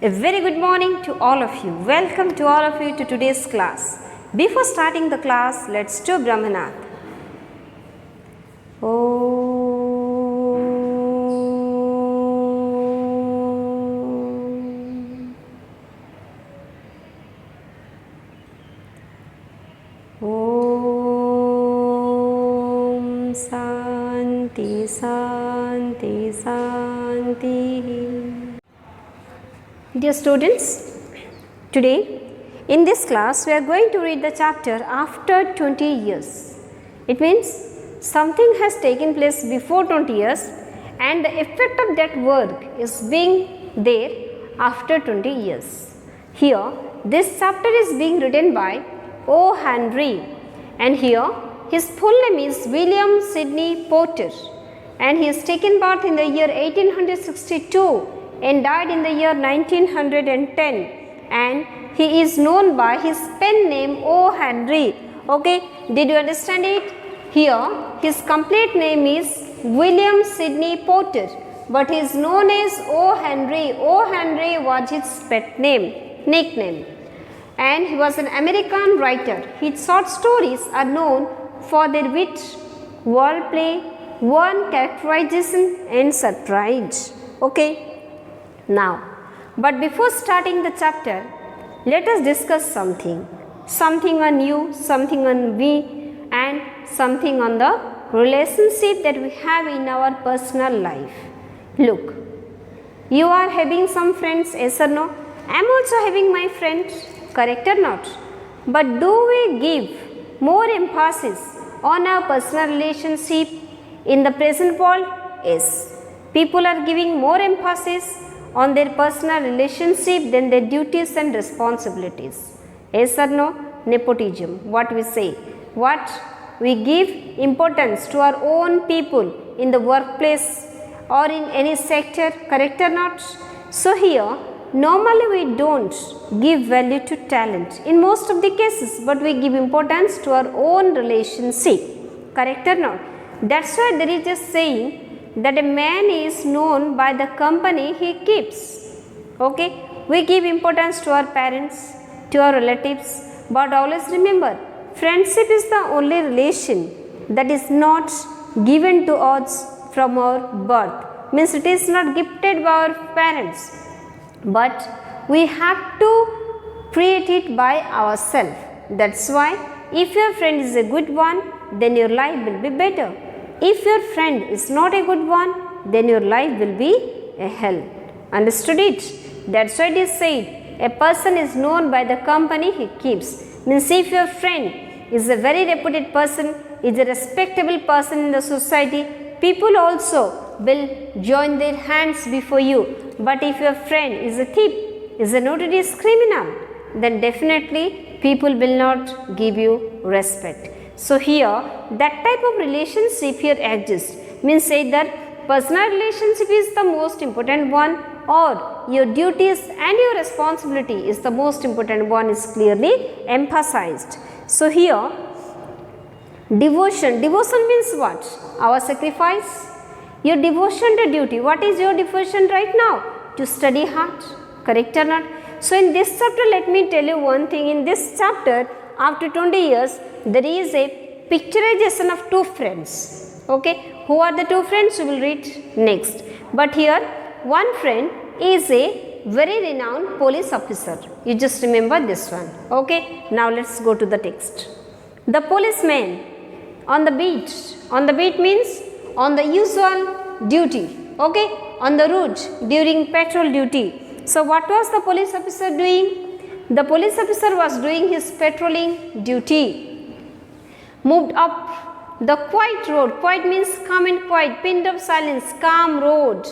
A very good morning to all of you. Welcome to all of you to today's class. Before starting the class, let's do Brahmanath. Om Santi Santi Santi. Dear students, today in this class we are going to read the chapter after 20 years. It means something has taken place before 20 years and the effect of that work is being there after 20 years. Here this chapter is being written by O. Henry and here his full name is William Sidney Porter and he has taken birth in the year 1862 and died in the year 1910 and he is known by his pen name O. Henry. Okay, did you understand it? Here his complete name is William Sidney Porter but he is known as O. Henry. O. Henry was his pet name, nickname, and he was an American writer. His short stories are known for their wit, wordplay, one characterization and surprise. Okay. Now, but before starting the chapter, let us discuss something on you, something on me and something on the relationship that we have in our personal life. Look, you are having some friends, yes or no? I am also having my friends, correct or not? But do we give more emphasis on our personal relationship in the present world? Yes. People are giving more emphasis on their personal relationship than their duties and responsibilities. Yes or no? Nepotism, what we say. What? We give importance to our own people in the workplace or in any sector, correct or not? So here, normally we don't give value to talent in most of the cases, but we give importance to our own relationship, correct or not? That's why there is a saying that a man is known by the company he keeps. Okay, we give importance to our parents, to our relatives, but always remember, friendship is the only relation that is not given to us from our birth. Means it is not gifted by our parents, but we have to create it by ourselves. That's why if your friend is a good one, then your life will be better. If your friend is not a good one, then your life will be a hell. Understood it? That's why it is said, a person is known by the company he keeps. Means if your friend is a very reputed person, is a respectable person in the society, people also will join their hands before you. But if your friend is a thief, is a notorious criminal, then definitely people will not give you respect. So here that type of relationship here exists, means either personal relationship is the most important one or your duties and your responsibility is the most important one is clearly emphasized. So here devotion means what? Our sacrifice, your devotion to duty. What is your devotion right now? To study hard, correct or not? So in this chapter, let me tell you one thing. In this chapter, after 20 years, there is a picturization of two friends. Okay, who are the two friends? We will read next. But here, one friend is a very renowned police officer. You just remember this one. Okay, now let's go to the text. The policeman on the beat. On the beat means on the usual duty. Okay, on the route during patrol duty. So what was the police officer doing? The police officer was doing his patrolling duty. Moved up the quiet road. Quiet means calm and quiet. Pin of silence, calm road.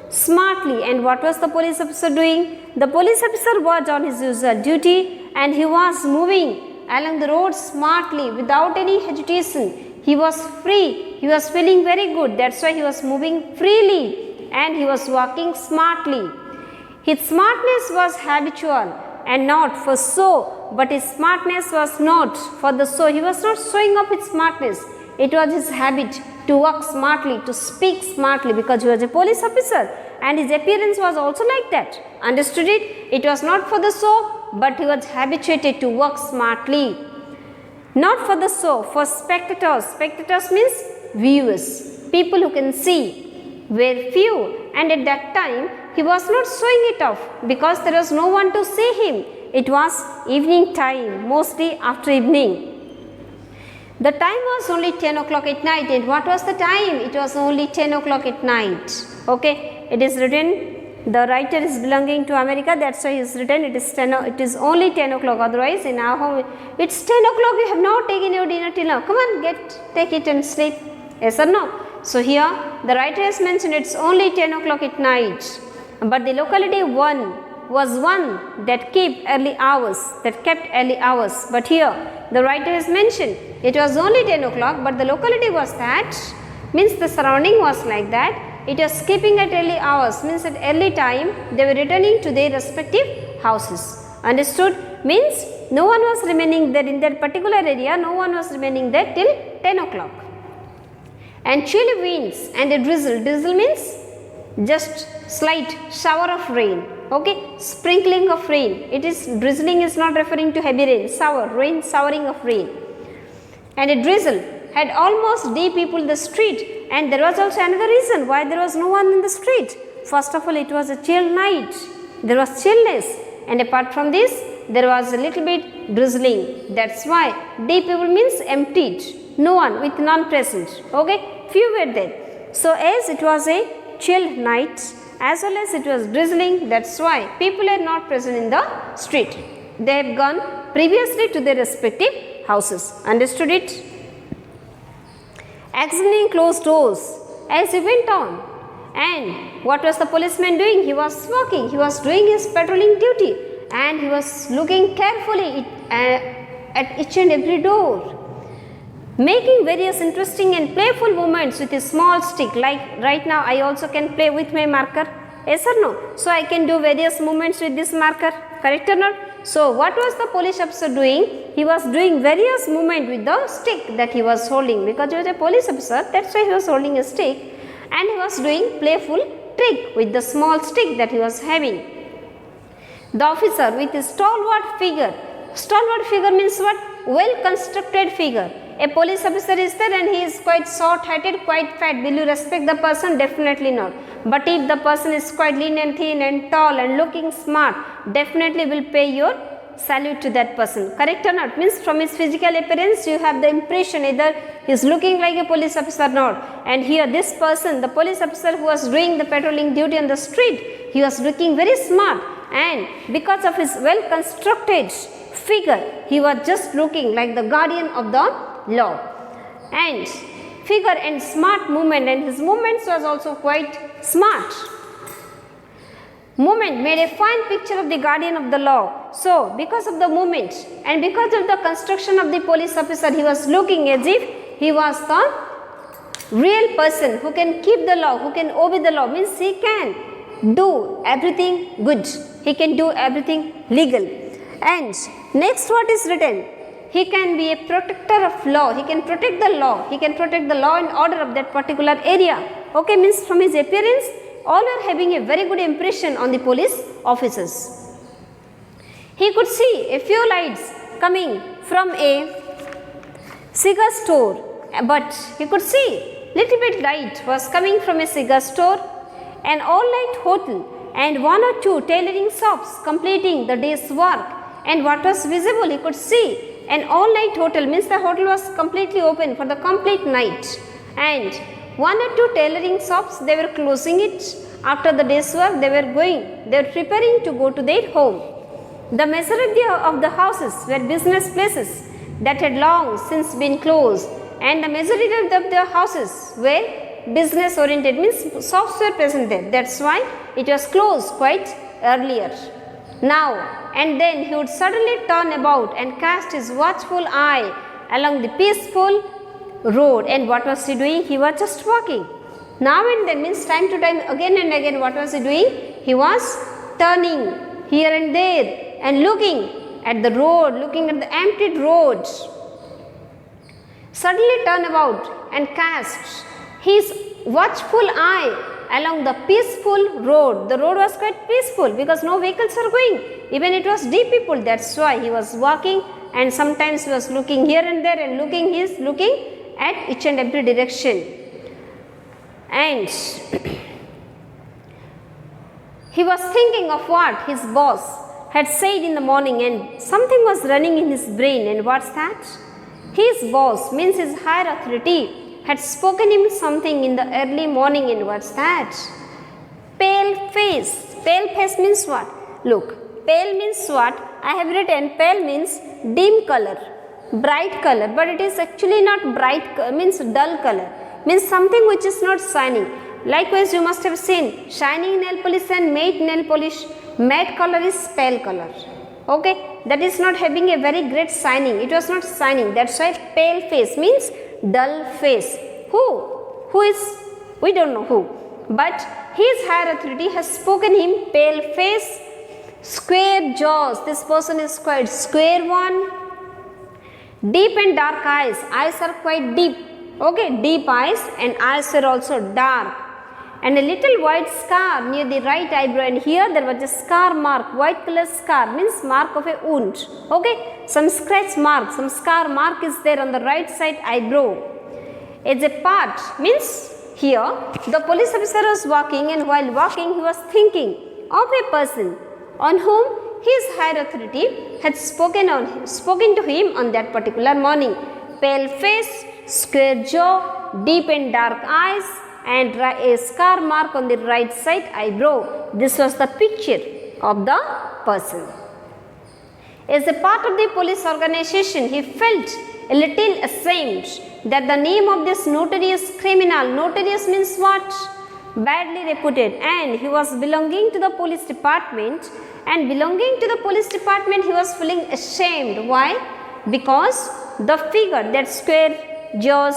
Smartly. And what was the police officer doing? The police officer was on his usual duty and he was moving along the road smartly without any hesitation. He was free. He was feeling very good. That's why he was moving freely and he was walking smartly. His smartness was habitual and not for show, but his smartness was not for the show. He was not showing off his smartness. It was his habit to walk smartly, to speak smartly because he was a police officer and his appearance was also like that. Understood it? It was not for the show, but he was habituated to work smartly. Not for the show, for spectators. Spectators means viewers, people who can see, were few, and at that time he was not showing it off because there was no one to see him. It was evening time, mostly after evening. The time was only 10 o'clock at night, and what was the time? It was only 10 o'clock at night. Okay, it is written, the writer is belonging to America, that's why it is written it is only 10 o'clock, otherwise in our home it's 10 o'clock, you have not taken your dinner till now, come on, take it and sleep, yes or no? So here the writer has mentioned it's only 10 o'clock at night, but the locality 1 was one that kept early hours, but here the writer has mentioned it was only 10 o'clock, but the locality was that, means the surrounding was like that. It was keeping at early hours, means at early time they were returning to their respective houses. Understood? Means no one was remaining there in that particular area, no one was remaining there till 10 o'clock. And chilly winds and a drizzle. Drizzle means just slight shower of rain. Okay, sprinkling of rain. It is drizzling is not referring to heavy rain, showering of rain. And a drizzle had almost de-peopled the street, and there was also another reason why there was no one in the street. First of all, it was a chill night, there was chillness, and apart from this there was a little bit drizzling. That's why de-peopled means emptied, no one, with none present. Okay, few were there. So as it was a chill night as well as it was drizzling, that's why people are not present in the street. They have gone previously to their respective houses. Understood it? Examining closed doors as he went on. And what was the policeman doing? He was walking, he was doing his patrolling duty, and he was looking carefully at each and every door, making various interesting and playful movements with a small stick. Like right now I also can play with my marker, yes or no? So I can do various movements with this marker, correct or not? So what was the police officer doing? He was doing various movement with the stick that he was holding, because he was a police officer, that's why he was holding a stick, and he was doing playful trick with the small stick that he was having. The officer with his stalwart figure means what? Well constructed figure. A police officer is there and he is quite short-heighted, quite fat. Will you respect the person? Definitely not. But if the person is quite lean and thin and tall and looking smart, definitely will pay your salute to that person. Correct or not? Means from his physical appearance you have the impression either he is looking like a police officer or not. And here this person, the police officer who was doing the patrolling duty on the street, he was looking very smart, and because of his well constructed figure, he was just looking like the guardian of the law. And figure and smart movement, and his movements was also quite smart. Movement made a fine picture of the guardian of the law. So because of the movement and because of the construction of the police officer, he was looking as if he was the real person who can keep the law, who can obey the law. Means he can do everything good, he can do everything legal. And next what is written? He can be a protector of law, he can protect the law, he can protect the law and order of that particular area. Okay, means from his appearance, all are having a very good impression on the police officers. He could see a few lights coming from a cigar store, but he could see little bit light was coming from a cigar store, an all-night hotel, and one or two tailoring shops completing the day's work. And what was visible? He could see an all-night hotel, means the hotel was completely open for the complete night, and one or two tailoring shops, they were closing it. After the day's work, they were preparing to go to their home. The majority of the houses were business places that had long since been closed, and the majority of the houses were business oriented, means shops were present there. That's why it was closed quite earlier. Now and then he would suddenly turn about and cast his watchful eye along the peaceful road. And what was he doing? He was just walking. Now and then, means time to time, again and again, what was he doing? He was turning here and there and looking at the road, looking at the emptied road. Suddenly turn about and cast his watchful eye along the peaceful road. The road was quite peaceful because no vehicles are going. Even it was deep people, that's why he was walking, and sometimes he was looking here and there and looking at each and every direction. And he was thinking of what his boss had said in the morning, and something was running in his brain. And what's that? His boss, means his higher authority, had spoken him something in the early morning. And what's that? Pale face. Pale face means what? Look, pale means what? I have written pale means dim color, bright color, but it is actually not bright, means dull color, means something which is not shining. Likewise, you must have seen shining nail polish and matte nail polish. Matte color is pale color. Okay, that is not having a very great shining. It was not shining. That's why pale face means dull face. Who is? We don't know who. But his higher authority has spoken him pale face, square jaws. This person is quite square one. Deep and dark eyes. Eyes are quite deep. Okay, deep eyes, and eyes are also dark. And a little white scar near the right eyebrow, and here there was a scar mark. White color scar means mark of a wound. Okay, some scratch mark, some scar mark is there on the right side eyebrow. It's a part, means here the police officer was walking, and while walking he was thinking of a person on whom his higher authority had spoken to him on that particular morning. Pale face, square jaw, deep and dark eyes, and a scar mark on the right side eyebrow. This was the picture of the person. As a part of the police organization, he felt a little ashamed that the name of this notorious criminal, notorious means what? Badly reputed, and he was belonging to the police department, and belonging to the police department he was feeling ashamed. Why? Because the figure, that square jaws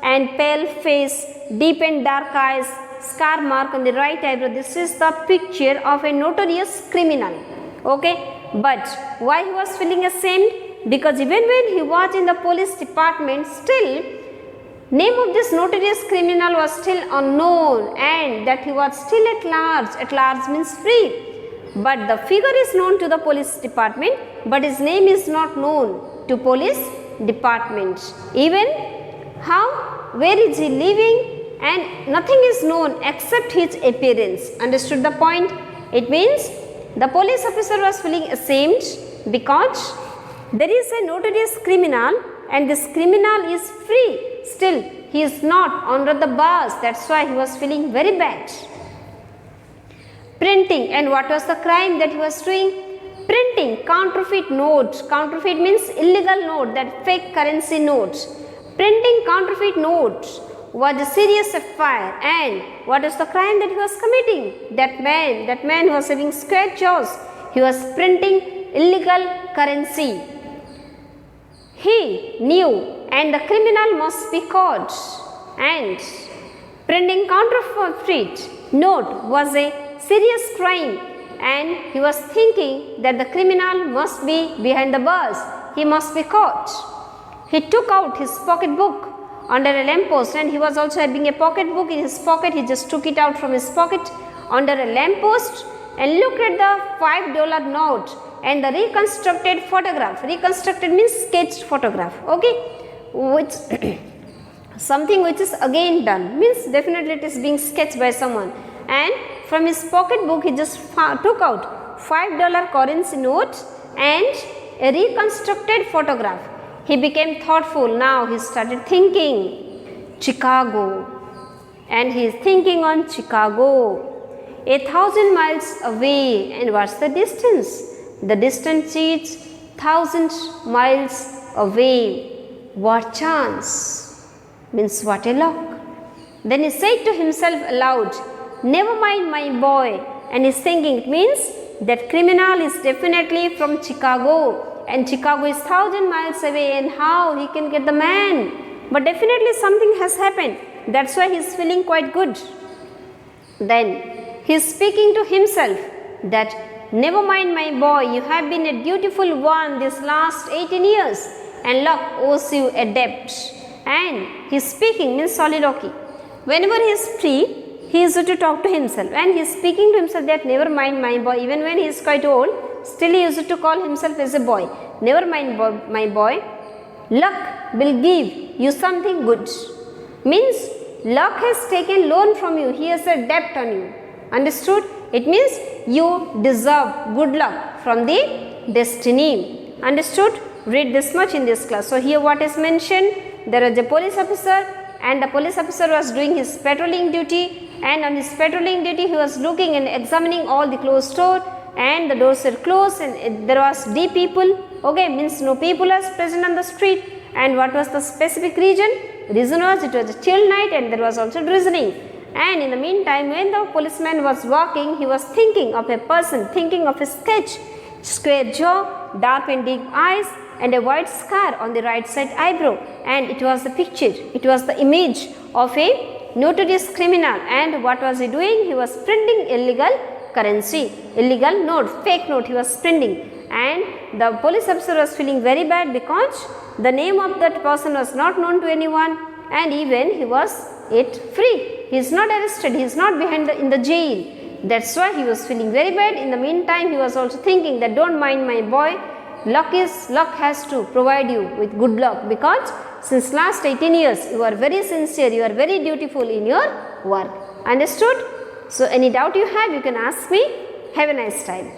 and pale face, deep and dark eyes, scar mark on the right eyebrow, this is the picture of a notorious criminal. Okay, but why he was feeling ashamed? Because even when he was in the police department, still name of this notorious criminal was still unknown, and that he was still at large. At large means free. But the figure is known to the police department, but his name is not known to police department. Even how, where is he living, and nothing is known except his appearance. Understood the point? It means the police officer was feeling ashamed because there is a notorious criminal, and this criminal is free. Still, he is not under the bars. That's why he was feeling very bad. Printing, and what was the crime that he was doing? Printing counterfeit notes. Counterfeit means illegal note, that fake currency notes. Printing counterfeit notes was a serious affair, and what is the crime that he was committing? That man who was having square jaws, he was printing illegal currency. He knew, and the criminal must be caught, and printing counterfeit note was a serious crime, and he was thinking that the criminal must be behind the bars. He must be caught. He took out his pocket book under a lamppost, and he was also having a pocket book in his pocket. He just took it out from his pocket under a lamppost and looked at the $5 note and the reconstructed photograph. Reconstructed means sketched photograph. Okay, which something which is again done, means definitely it is being sketched by someone. And from his pocket book he just took out $5 currency note and a reconstructed photograph. He became thoughtful. Now he started thinking Chicago, and he is thinking on Chicago, 1,000 miles away. And what's the distance? The distance is 1,000 miles away. What chance? Means what a luck. Then he said to himself aloud, never mind my boy. And he's thinking, it means that criminal is definitely from Chicago, and Chicago is 1,000 miles away, and how he can get the man? But definitely something has happened. That's why he's feeling quite good. Then he's speaking to himself that never mind my boy, you have been a dutiful one this last 18 years, and luck owes you a debt. And he's speaking means soliloquy. Whenever he is free, he used to talk to himself, and he is speaking to himself that never mind my boy, even when he is quite old, still he used to call himself as a boy. Never mind my boy, luck will give you something good. Means luck has taken loan from you, he has a debt on you. Understood? It means you deserve good luck from the destiny. Understood? Read this much in this class. So here what is mentioned, there is a police officer, and the police officer was doing his patrolling duty, and on his patrolling duty he was looking and examining all the closed door, and the doors were closed, and there was D people. Okay, means no people are present on the street. And what was the specific reason? Reason was it was a chill night and there was also drizzling. And in the meantime, when the policeman was walking, he was thinking of a person, thinking of a sketch, square jaw, dark and deep eyes, and a white scar on the right side eyebrow. And it was the picture, it was the image of a notorious criminal. And what was he doing? He was printing illegal currency, illegal note, fake note he was printing. And the police officer was feeling very bad because the name of that person was not known to anyone, and even he was yet free. He is not arrested, he is not in the jail. That's why he was feeling very bad. In the meantime, he was also thinking that don't mind my boy, luck has to provide you with good luck, because since last 18 years you are very sincere, you are very dutiful in your work. Understood? So any doubt you have, you can ask me. Have a nice time.